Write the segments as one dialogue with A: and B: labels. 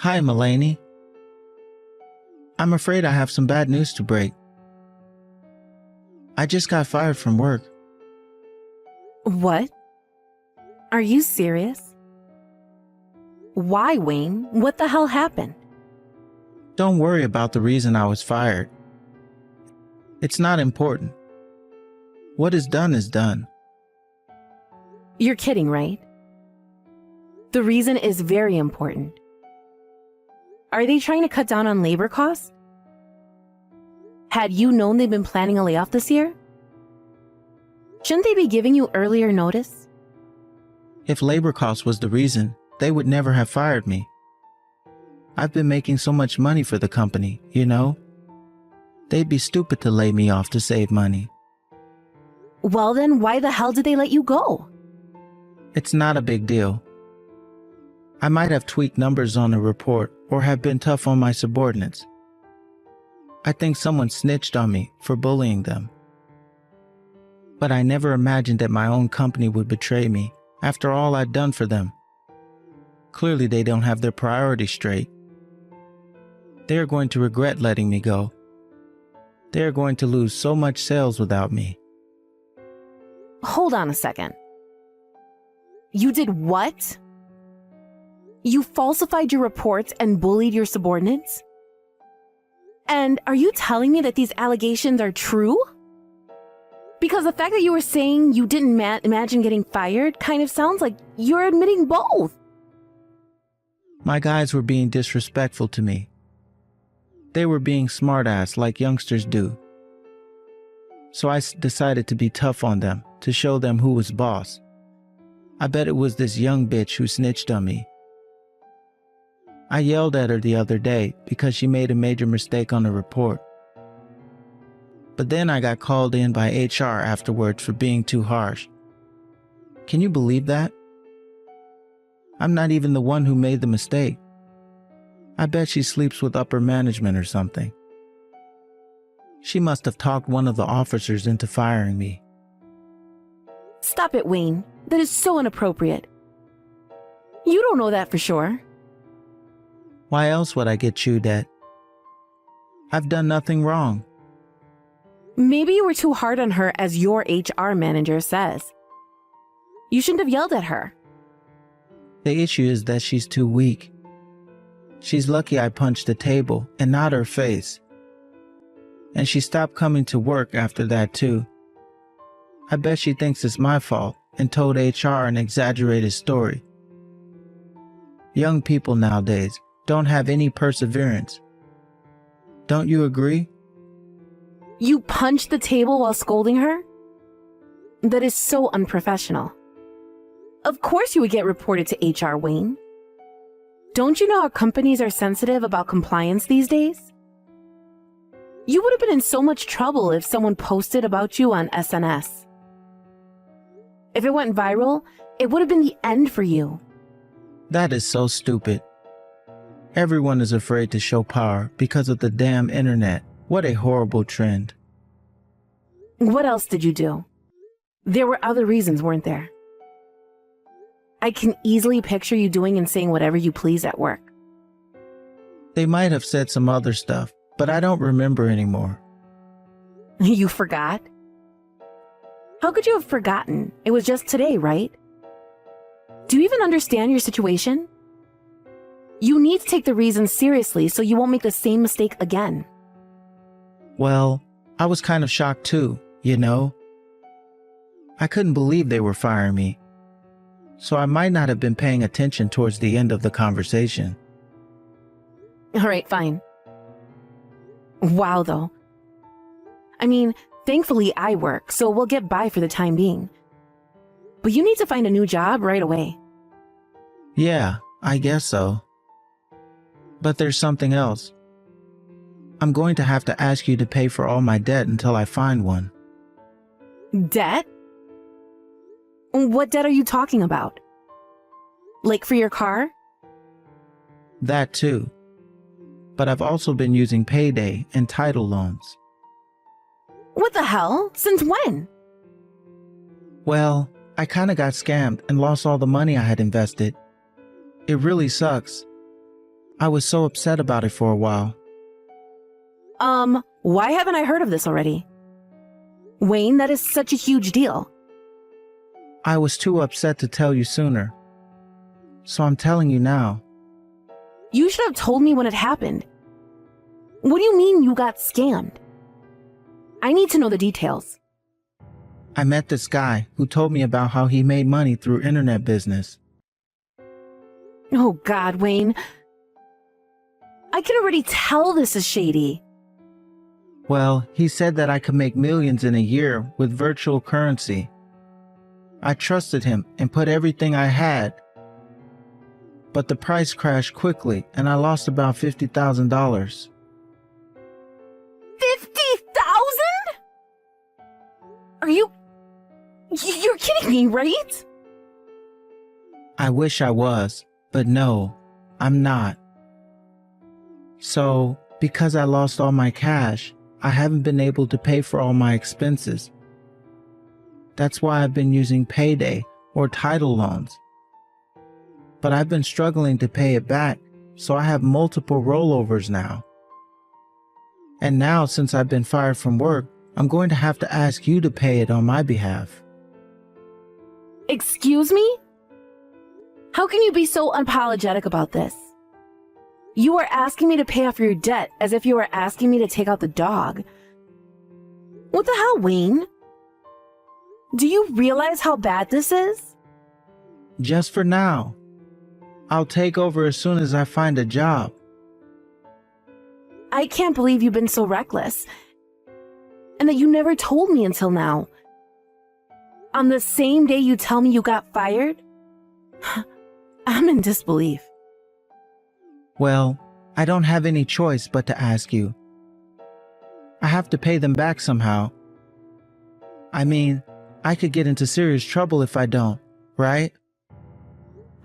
A: Hi, Mulaney. I'm afraid I have some bad news to break. I just got fired from work.
B: What? Are you serious? Why, Wayne? What the hell happened?
A: Don't worry about the reason I was fired. It's not important. What is done is done.
B: You're kidding, right? The reason is very important. Are they trying to cut down on labor costs? Had you known they've been planning a layoff this year? Shouldn't they be giving you earlier notice?
A: If labor cost was the reason, they would never have fired me. I've been making so much money for the company, you know? They'd be stupid to lay me off to save money.
B: Well then, why the hell did they let you go?
A: It's not a big deal. I might have tweaked numbers on a report or have been tough on my subordinates. I think someone snitched on me for bullying them. But I never imagined that my own company would betray me after all I'd done for them. Clearly they don't have their priorities straight. They are going to regret letting me go. They are going to lose so much sales without me.
B: Hold on a second. You did what? You falsified your reports and bullied your subordinates? And are you telling me that these allegations are true? Because the fact that you were saying you didn't imagine getting fired kind of sounds like you're admitting both.
A: My guys were being disrespectful to me. They were being smartass like youngsters do. So I decided to be tough on them, to show them who was boss. I bet it was this young bitch who snitched on me. I yelled at her the other day because she made a major mistake on the report. But then I got called in by HR afterwards for being too harsh. Can you believe that? I'm not even the one who made the mistake. I bet she sleeps with upper management or something. She must have talked one of the officers into firing me.
B: Stop it, Wayne. That is so inappropriate. You don't know that for sure.
A: Why else would I get chewed at? I've done nothing wrong.
B: Maybe you were too hard on her, as your HR manager says. You shouldn't have yelled at her.
A: The issue is that she's too weak. She's lucky I punched the table and not her face. And she stopped coming to work after that too. I bet she thinks it's my fault and told HR an exaggerated story. Young people nowadays don't have any perseverance. Don't you agree?
B: You punched the table while scolding her? That is so unprofessional. Of course you would get reported to HR, Wayne. Don't you know how companies are sensitive about compliance these days? You would have been in so much trouble if someone posted about you on SNS. If it went viral, it would have been the end for you.
A: That is so stupid. Everyone is afraid to show power because of the damn internet. What a horrible trend.
B: What else did you do? There were other reasons, weren't there? I can easily picture you doing and saying whatever you please at work.
A: They might have said some other stuff, but I don't remember anymore.
B: You forgot? How could you have forgotten? It was just today, right? Do you even understand your situation? You need to take the reasons seriously so you won't make the same mistake again.
A: Well, I was kind of shocked too, you know? I couldn't believe they were firing me. So I might not have been paying attention towards the end of the conversation.
B: All right, fine. Wow, though. I mean, thankfully I work, so we'll get by for the time being. But you need to find a new job right away.
A: Yeah, I guess so. But there's something else. I'm going to have to ask you to pay for all my debt until I find one.
B: Debt? What debt are you talking about? Like for your car?
A: That too. But I've also been using payday and title loans.
B: What the hell? Since when?
A: Well, I kinda got scammed and lost all the money I had invested. It really sucks. I was so upset about it for a while.
B: Why haven't I heard of this already? Wayne, that is such a huge deal.
A: I was too upset to tell you sooner. So I'm telling you now.
B: You should have told me when it happened. What do you mean you got scammed? I need to know the details.
A: I met this guy who told me about how he made money through internet business.
B: Oh God, Wayne. I can already tell this is shady.
A: Well, he said that I could make millions in a year with virtual currency. I trusted him and put everything I had. But the price crashed quickly and I lost about $50,000.
B: 50,000? Are you're kidding me, right?
A: I wish I was, but no, I'm not. So, because I lost all my cash, I haven't been able to pay for all my expenses. That's why I've been using payday or title loans. But I've been struggling to pay it back, so I have multiple rollovers now. And now, since I've been fired from work, I'm going to have to ask you to pay it on my behalf.
B: Excuse me? How can you be so unapologetic about this? You are asking me to pay off your debt as if you were asking me to take out the dog. What the hell, Wayne? Do you realize how bad this is?
A: Just for now. I'll take over as soon as I find a job.
B: I can't believe you've been so reckless. And that you never told me until now. On the same day you tell me you got fired? I'm in disbelief.
A: Well, I don't have any choice but to ask you. I have to pay them back somehow. I mean, I could get into serious trouble if I don't, right?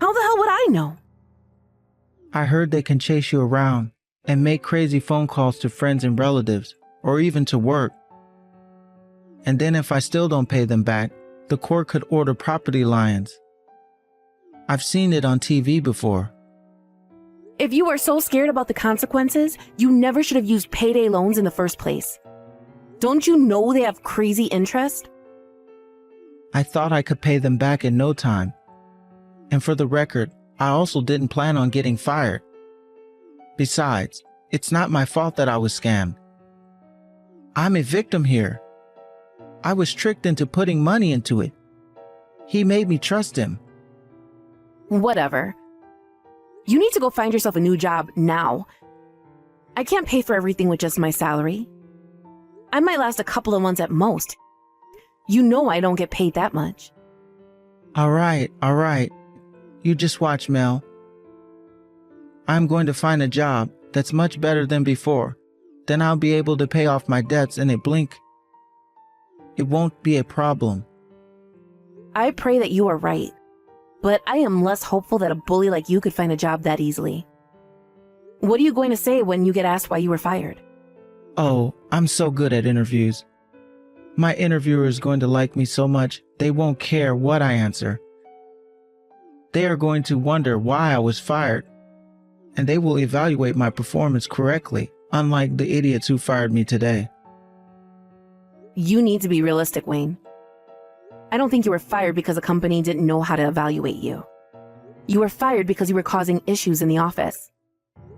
B: How the hell would I know?
A: I heard they can chase you around and make crazy phone calls to friends and relatives, or even to work. And then if I still don't pay them back, the court could order property liens. I've seen it on TV before.
B: If you are so scared about the consequences, you never should have used payday loans in the first place. Don't you know they have crazy interest?
A: I thought I could pay them back in no time. And for the record, I also didn't plan on getting fired. Besides, it's not my fault that I was scammed. I'm a victim here. I was tricked into putting money into it. He made me trust him.
B: Whatever. You need to go find yourself a new job now. I can't pay for everything with just my salary. I might last a couple of months at most. You know I don't get paid that much.
A: All right. You just watch, Mel. I'm going to find a job that's much better than before. Then I'll be able to pay off my debts in a blink. It won't be a problem.
B: I pray that you are right. But I am less hopeful that a bully like you could find a job that easily. What are you going to say when you get asked why you were fired?
A: Oh, I'm so good at interviews. My interviewer is going to like me so much, they won't care what I answer. They are going to wonder why I was fired, and they will evaluate my performance correctly, unlike the idiots who fired me today.
B: You need to be realistic, Wayne. I don't think you were fired because a company didn't know how to evaluate you. You were fired because you were causing issues in the office.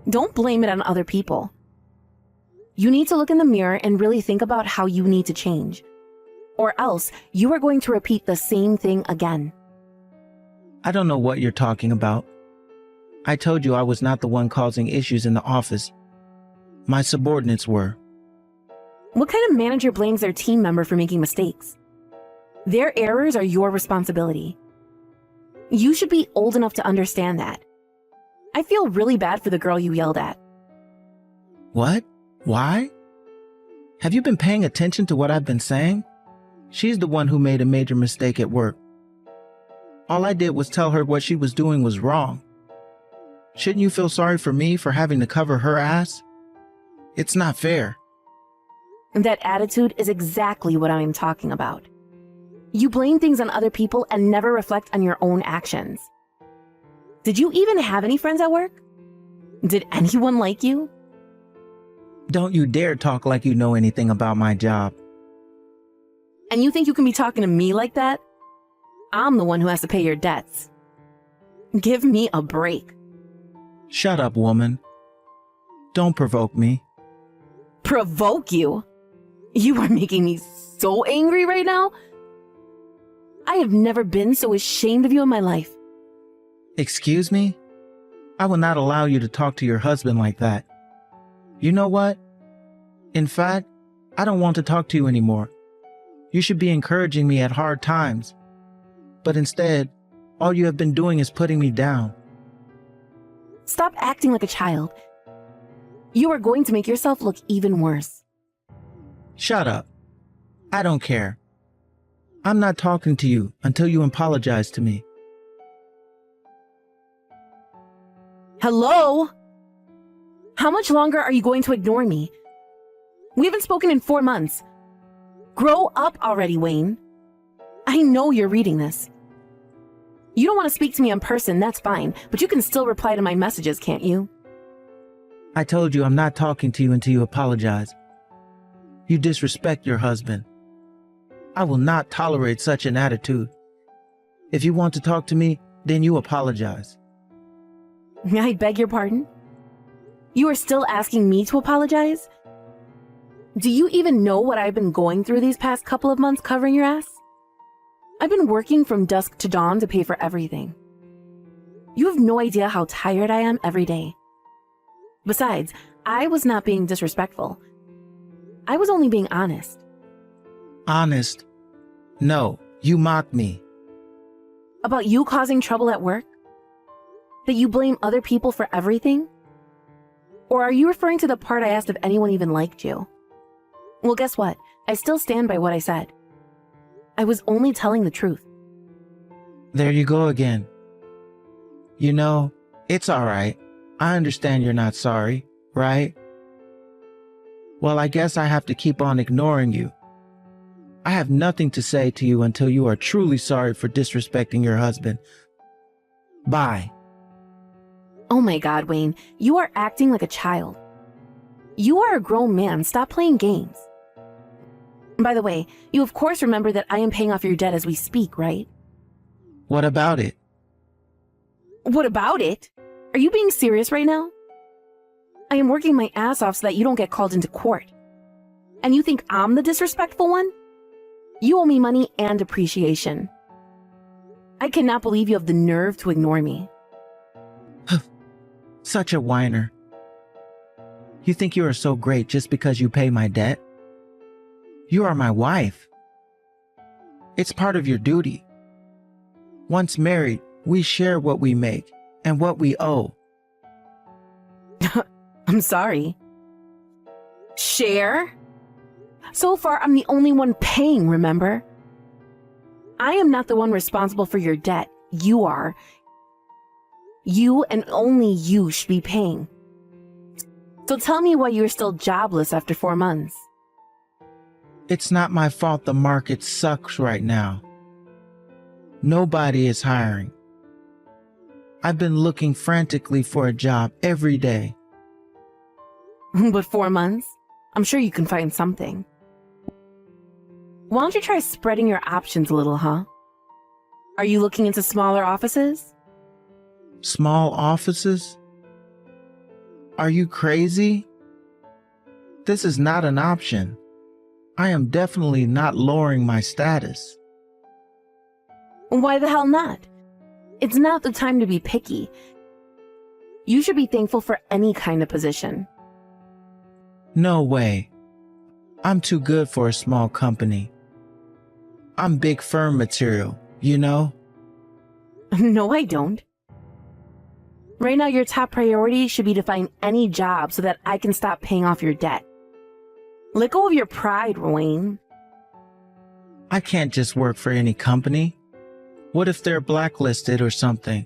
B: Don't blame it on other people. You need to look in the mirror and really think about how you need to change. Or else, you are going to repeat the same thing again.
A: I don't know what you're talking about. I told you I was not the one causing issues in the office. My subordinates were.
B: What kind of manager blames their team member for making mistakes? Their errors are your responsibility. You should be old enough to understand that. I feel really bad for the girl you yelled at.
A: What? Why? Have you been paying attention to what I've been saying? She's the one who made a major mistake at work. All I did was tell her what she was doing was wrong. Shouldn't you feel sorry for me for having to cover her ass? It's not fair.
B: That attitude is exactly what I am talking about. You blame things on other people and never reflect on your own actions. Did you even have any friends at work? Did anyone like you?
A: Don't you dare talk like you know anything about my job.
B: And you think you can be talking to me like that? I'm the one who has to pay your debts. Give me a break.
A: Shut up, woman. Don't provoke me.
B: Provoke you? You are making me so angry right now. I have never been so ashamed of you in my life.
A: Excuse me? I will not allow you to talk to your husband like that. You know what? In fact, I don't want to talk to you anymore. You should be encouraging me at hard times. But instead, all you have been doing is putting me down.
B: Stop acting like a child. You are going to make yourself look even worse.
A: Shut up. I don't care. I'm not talking to you until you apologize to me.
B: Hello? How much longer are you going to ignore me? We haven't spoken in 4 months. Grow up already, Wayne. I know you're reading this. You don't want to speak to me in person, that's fine, but you can still reply to my messages, can't you?
A: I told you I'm not talking to you until you apologize. You disrespect your husband. I will not tolerate such an attitude. If you want to talk to me, then you apologize.
B: I beg your pardon? You are still asking me to apologize? Do you even know what I've been going through these past couple of months covering your ass? I've been working from dusk to dawn to pay for everything. You have no idea how tired I am every day. Besides, I was not being disrespectful. I was only being honest.
A: Honest? No, you mocked me.
B: About you causing trouble at work? That you blame other people for everything? Or are you referring to the part I asked if anyone even liked you? Well, guess what? I still stand by what I said. I was only telling the truth.
A: There you go again. You know, it's all right. I understand you're not sorry, right? Well, I guess I have to keep on ignoring you. I have nothing to say to you until you are truly sorry for disrespecting your husband. Bye.
B: Oh my God, Wayne, you are acting like a child. You are a grown man. Stop playing games. By the way, you of course remember that I am paying off your debt as we speak, right?
A: What about it?
B: What about it? Are you being serious right now? I am working my ass off so that you don't get called into court. And you think I'm the disrespectful one? You owe me money and appreciation. I cannot believe you have the nerve to ignore me.
A: Such a whiner. You think you are so great just because you pay my debt? You are my wife. It's part of your duty. Once married, we share what we make and what we owe.
B: I'm sorry. Share? So far, I'm the only one paying, remember? I am not the one responsible for your debt. You are. You and only you should be paying. So tell me why you're still jobless after 4 months.
A: It's not my fault the market sucks right now. Nobody is hiring. I've been looking frantically for a job every day.
B: But 4 months? I'm sure you can find something. Why don't you try spreading your options a little, huh? Are you looking into smaller offices?
A: Small offices? Are you crazy? This is not an option. I am definitely not lowering my status.
B: Why the hell not? It's not the time to be picky. You should be thankful for any kind of position.
A: No way. I'm too good for a small company. I'm big firm material, you know?
B: No, I don't. Right now, your top priority should be to find any job so that I can stop paying off your debt. Let go of your pride, Wayne.
A: I can't just work for any company. What if they're blacklisted or something?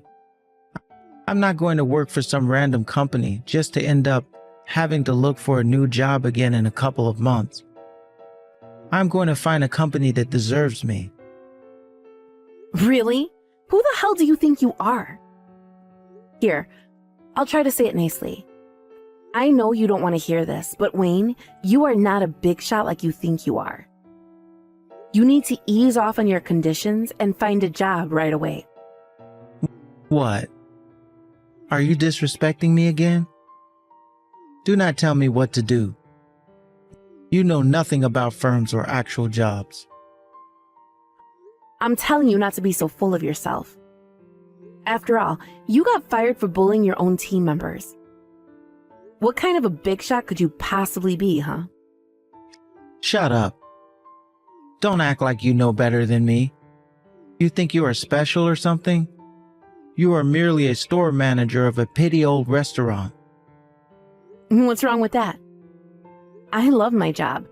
A: I'm not going to work for some random company just to end up having to look for a new job again in a couple of months. I'm going to find a company that deserves me.
B: Really? Who the hell do you think you are? Here, I'll try to say it nicely. I know you don't want to hear this, but Wayne, you are not a big shot like you think you are. You need to ease off on your conditions and find a job right away.
A: What? Are you disrespecting me again? Do not tell me what to do. You know nothing about firms or actual jobs.
B: I'm telling you not to be so full of yourself. After all, you got fired for bullying your own team members. What kind of a big shot could you possibly be, huh?
A: Shut up. Don't act like you know better than me. You think you are special or something? You are merely a store manager of a petty old restaurant.
B: What's wrong with that? I love my job.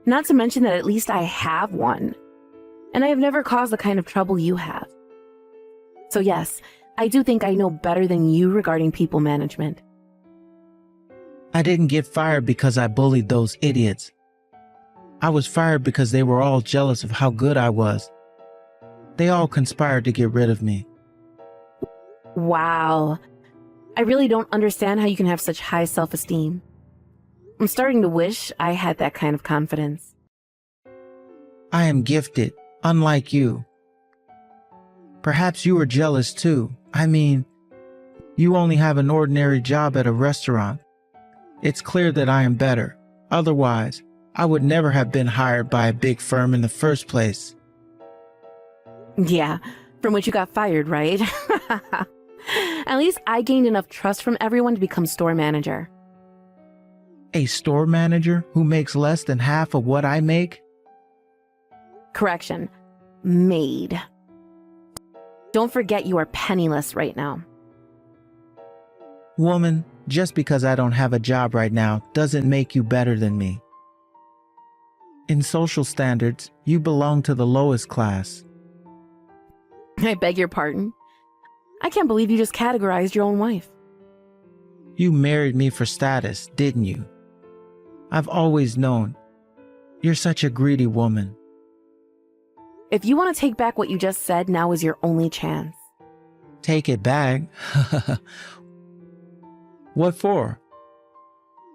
B: Not to mention that at least I have one. And I have never caused the kind of trouble you have. So yes, I do think I know better than you regarding people management.
A: I didn't get fired because I bullied those idiots. I was fired because they were all jealous of how good I was. They all conspired to get rid of me.
B: Wow. I really don't understand how you can have such high self-esteem. I'm starting to wish I had that kind of confidence.
A: I am gifted, unlike you. Perhaps you are jealous too. I mean, you only have an ordinary job at a restaurant. It's clear that I am better. Otherwise, I would never have been hired by a big firm in the first place.
B: Yeah, from which you got fired, right? At least I gained enough trust from everyone to become store manager.
A: A store manager who makes less than half of what I make?
B: Correction, maid. Don't forget you are penniless right now.
A: Woman, just because I don't have a job right now doesn't make you better than me. In social standards, you belong to the lowest class.
B: I beg your pardon. I can't believe you just categorized your own wife.
A: You married me for status, didn't you? I've always known. You're such a greedy woman.
B: If you want to take back what you just said, now is your only chance.
A: Take it back? What for?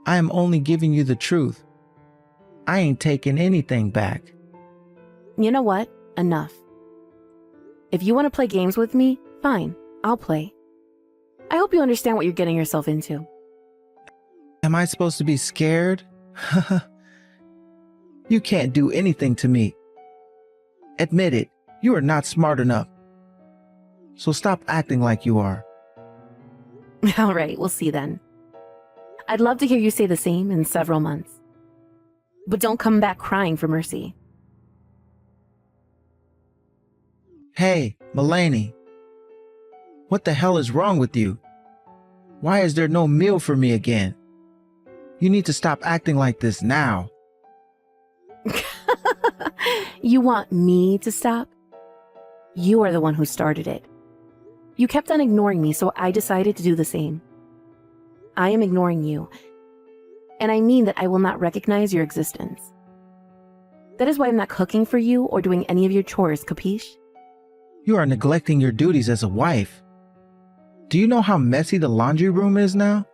A: I am only giving you the truth. I ain't taking anything back.
B: You know what? Enough. If you want to play games with me, fine, I'll play. I hope you understand what you're getting yourself into.
A: Am I supposed to be scared? You can't do anything to me. Admit it, you are not smart enough. So stop acting like you are.
B: All right, we'll see then. I'd love to hear you say the same in several months. But don't come back crying for mercy.
A: Hey, Mulaney. What the hell is wrong with you? Why is there no meal for me again? You need to stop acting like this now.
B: You want me to stop? You are the one who started it. You kept on ignoring me, so I decided to do the same. I am ignoring you. And I mean that I will not recognize your existence. That is why I'm not cooking for you or doing any of your chores, capiche?
A: You are neglecting your duties as a wife. Do you know how messy the laundry room is now?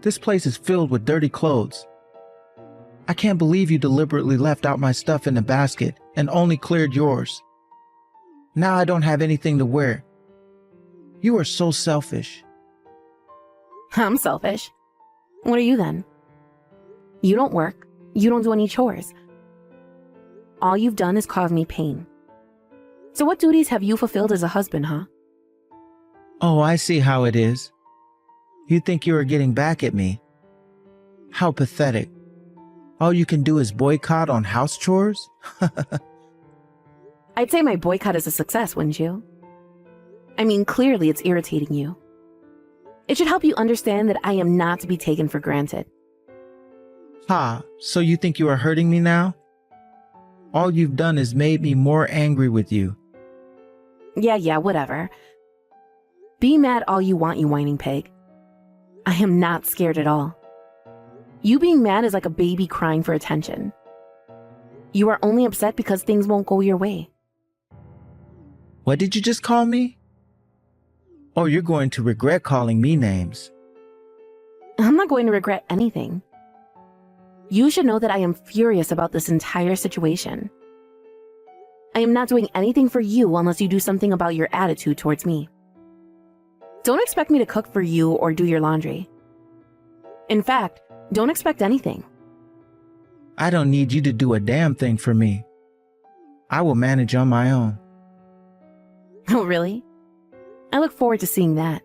A: This place is filled with dirty clothes. I can't believe you deliberately left out my stuff in the basket and only cleared yours. Now I don't have anything to wear. You are so selfish.
B: I'm selfish. What are you then? You don't work. You don't do any chores. All you've done is cause me pain. So what duties have you fulfilled as a husband, huh?
A: Oh, I see how it is. You think you are getting back at me. How pathetic. All you can do is boycott on house chores?
B: I'd say my boycott is a success, wouldn't you? I mean, clearly it's irritating you. It should help you understand that I am not to be taken for granted.
A: Ha, so you think you are hurting me now? All you've done is made me more angry with you.
B: Yeah, whatever. Be mad all you want, you whining pig. I am not scared at all. You being mad is like a baby crying for attention. You are only upset because things won't go your way.
A: What did you just call me? Oh, you're going to regret calling me names.
B: I'm not going to regret anything. You should know that I am furious about this entire situation. I am not doing anything for you unless you do something about your attitude towards me. Don't expect me to cook for you or do your laundry. In fact, don't expect anything.
A: I don't need you to do a damn thing for me. I will manage on my own.
B: Oh, really? I look forward to seeing that.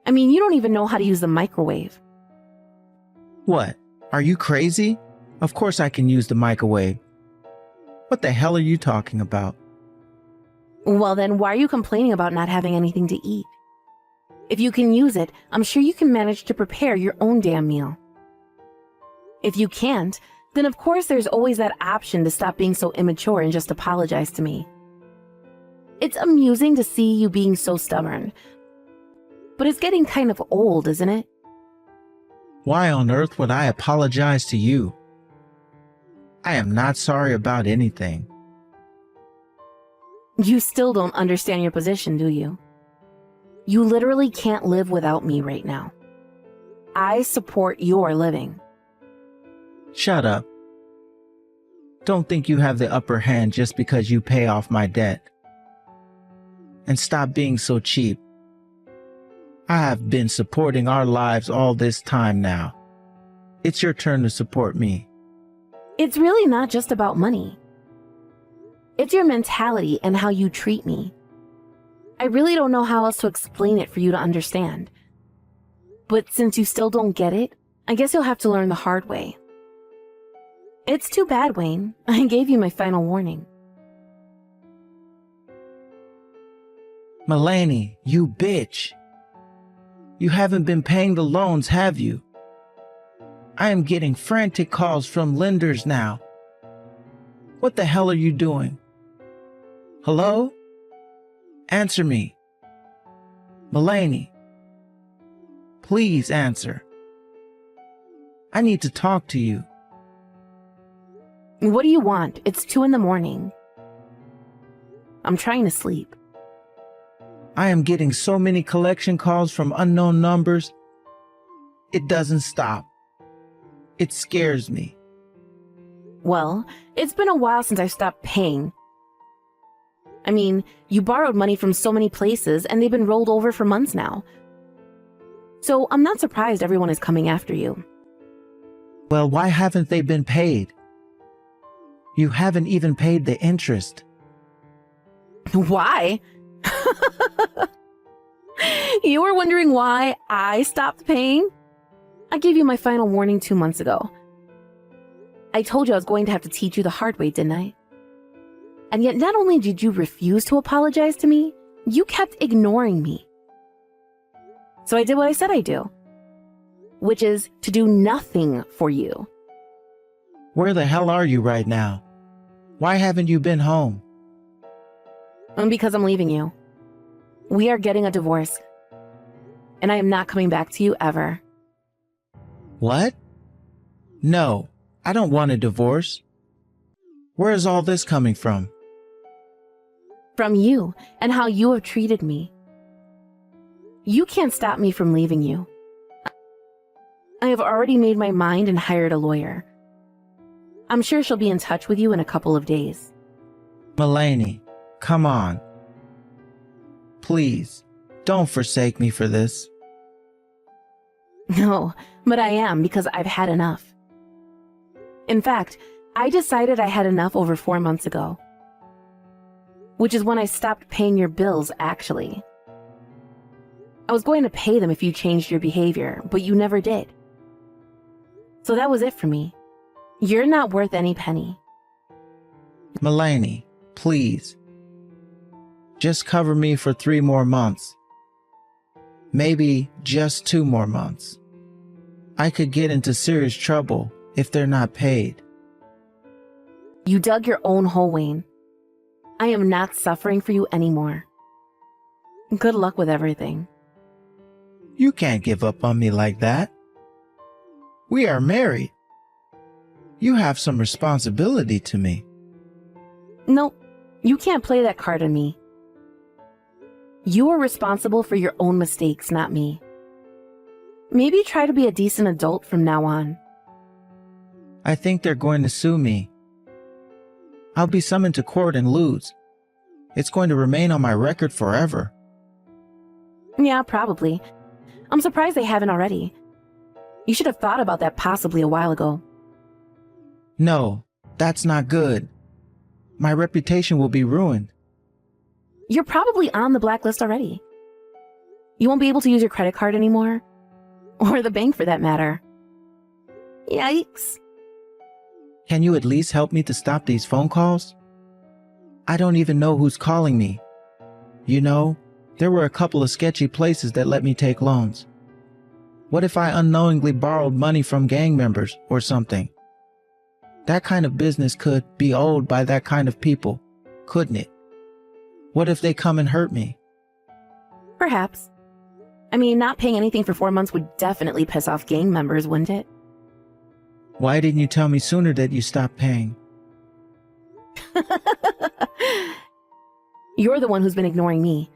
B: I mean, you don't even know how to use the microwave.
A: What? Are you crazy? Of course I can use the microwave. What the hell are you talking about?
B: Well, then why are you complaining about not having anything to eat? If you can use it, I'm sure you can manage to prepare your own damn meal. If you can't, then of course there's always that option to stop being so immature and just apologize to me. It's amusing to see you being so stubborn, but it's getting kind of old, isn't it?
A: Why on earth would I apologize to you? I am not sorry about anything.
B: You still don't understand your position, do you? You literally can't live without me right now. I support your living.
A: Shut up. Don't think you have the upper hand just because you pay off my debt. And stop being so cheap. I have been supporting our lives all this time now. It's your turn to support me.
B: It's really not just about money. It's your mentality and how you treat me. I really don't know how else to explain it for you to understand. But since you still don't get it, I guess you'll have to learn the hard way. It's too bad, Wayne. I gave you my final warning.
A: Mulaney, you bitch. You haven't been paying the loans, have you? I am getting frantic calls from lenders now. What the hell are you doing? Hello? Answer me. Mulaney. Please answer. I need to talk to you.
B: What do you want? It's 2 a.m. I'm trying to sleep.
A: I am getting so many collection calls from unknown numbers. It doesn't stop. It scares me.
B: Well, it's been a while since I stopped paying. I mean, you borrowed money from so many places and they've been rolled over for months now. So I'm not surprised everyone is coming after you.
A: Well, why haven't they been paid? You haven't even paid the interest.
B: Why? You were wondering why I stopped paying? I gave you my final warning 2 months ago. I told you I was going to have to teach you the hard way, didn't I? And yet not only did you refuse to apologize to me, you kept ignoring me. So I did what I said I'd do, which is to do nothing for you.
A: Where the hell are you right now? Why haven't you been home?
B: Because I'm leaving you. We are getting a divorce. And I am not coming back to you ever.
A: What? No, I don't want a divorce. Where is all this coming from?
B: From you and how you have treated me. You can't stop me from leaving you. I have already made my mind and hired a lawyer. I'm sure she'll be in touch with you in a couple of days.
A: Mulaney, come on. Please, don't forsake me for this.
B: No, but I am because I've had enough. In fact, I decided I had enough over 4 months ago. Which is when I stopped paying your bills, actually. I was going to pay them if you changed your behavior, but you never did. So that was it for me. You're not worth any penny.
A: Mulaney, please. Just cover me for 3 more months. Maybe just 2 more months. I could get into serious trouble if they're not paid.
B: You dug your own hole, Wayne. I am not suffering for you anymore. Good luck with everything.
A: You can't give up on me like that. We are married. You have some responsibility to me.
B: No, you can't play that card on me. You are responsible for your own mistakes, not me. Maybe try to be a decent adult from now on.
A: I think they're going to sue me. I'll be summoned to court and lose. It's going to remain on my record forever.
B: Yeah, probably. I'm surprised they haven't already. You should have thought about that possibly a while ago.
A: No, that's not good. My reputation will be ruined.
B: You're probably on the blacklist already. You won't be able to use your credit card anymore. Or the bank for that matter. Yikes.
A: Can you at least help me to stop these phone calls? I don't even know who's calling me. You know, there were a couple of sketchy places that let me take loans. What if I unknowingly borrowed money from gang members or something? That kind of business could be owned by that kind of people, couldn't it? What if they come and hurt me?
B: Perhaps. I mean, not paying anything for 4 months would definitely piss off gang members, wouldn't it?
A: Why didn't you tell me sooner that you stopped paying?
B: You're the one who's been ignoring me.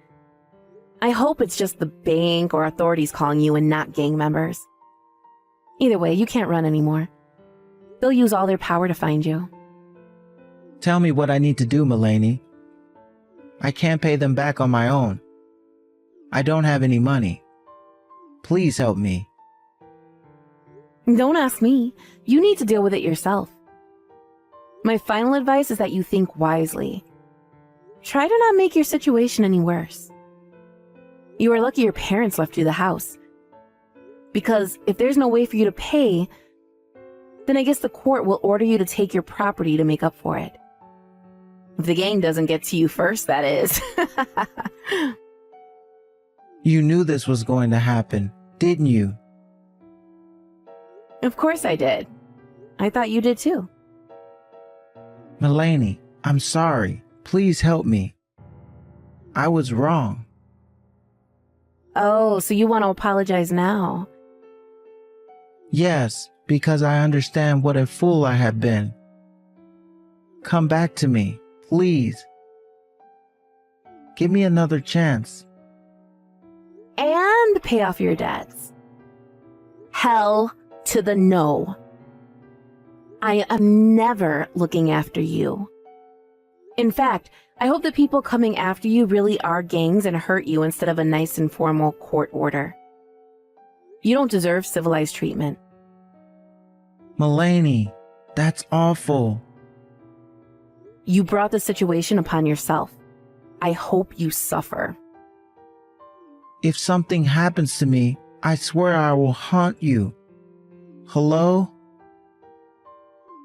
B: I hope it's just the bank or authorities calling you and not gang members. Either way, you can't run anymore. They'll use all their power to find you.
A: Tell me what I need to do, Mulaney. I can't pay them back on my own. I don't have any money. Please help me.
B: Don't ask me. You need to deal with it yourself. My final advice is that you think wisely. Try to not make your situation any worse. You are lucky your parents left you the house. Because if there's no way for you to pay, then I guess the court will order you to take your property to make up for it. If the gang doesn't get to you first, that is.
A: You knew this was going to happen, didn't you?
B: Of course I did. I thought you did too.
A: Mulaney, I'm sorry. Please help me. I was wrong.
B: Oh, so you want to apologize now?
A: Yes, because I understand what a fool I have been. Come back to me, please. Give me another chance.
B: And pay off your debts. Hell to the no. I am never looking after you. In fact, I hope the people coming after you really are gangs and hurt you instead of a nice and formal court order. You don't deserve civilized treatment.
A: Mulaney, that's awful.
B: You brought the situation upon yourself. I hope you suffer.
A: If something happens to me, I swear I will haunt you. Hello?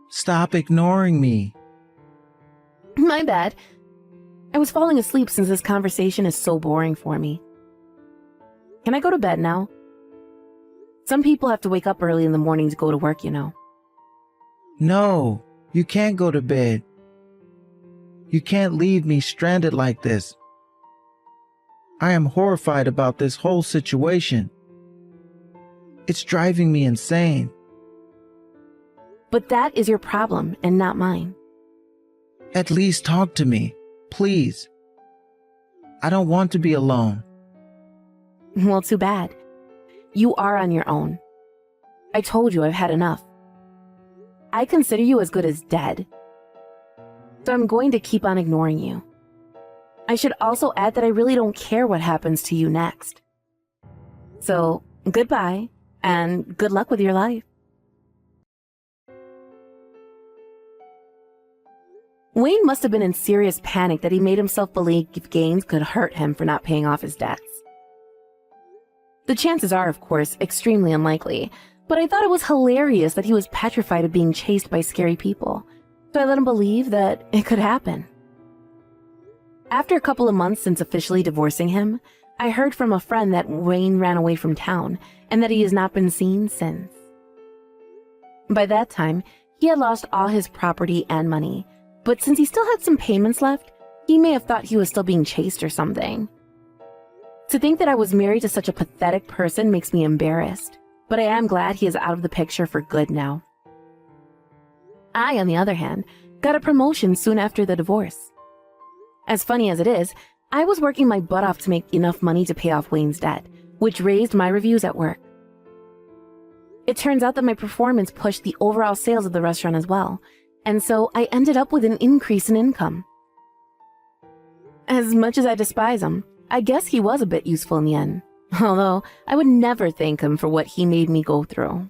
A: Stop ignoring me.
B: My bad. I was falling asleep since this conversation is so boring for me. Can I go to bed now? Some people have to wake up early in the morning to go to work, you know.
A: No, you can't go to bed. You can't leave me stranded like this. I am horrified about this whole situation. It's driving me insane.
B: But that is your problem and not mine.
A: At least talk to me, please. I don't want to be alone.
B: Well, too bad. You are on your own. I told you I've had enough. I consider you as good as dead. So I'm going to keep on ignoring you. I should also add that I really don't care what happens to you next. So, goodbye, and good luck with your life. Wayne must have been in serious panic that he made himself believe gangs could hurt him for not paying off his debts. The chances are, of course, extremely unlikely, but I thought it was hilarious that he was petrified of being chased by scary people, so I let him believe that it could happen. After a couple of months since officially divorcing him, I heard from a friend that Wayne ran away from town and that he has not been seen since. By that time, he had lost all his property and money, but since he still had some payments left, he may have thought he was still being chased or something. To think that I was married to such a pathetic person makes me embarrassed, but I am glad he is out of the picture for good now. I, on the other hand, got a promotion soon after the divorce. As funny as it is, I was working my butt off to make enough money to pay off Wayne's debt, which raised my reviews at work. It turns out that my performance pushed the overall sales of the restaurant as well, and so I ended up with an increase in income. As much as I despise him, I guess he was a bit useful in the end, although I would never thank him for what he made me go through.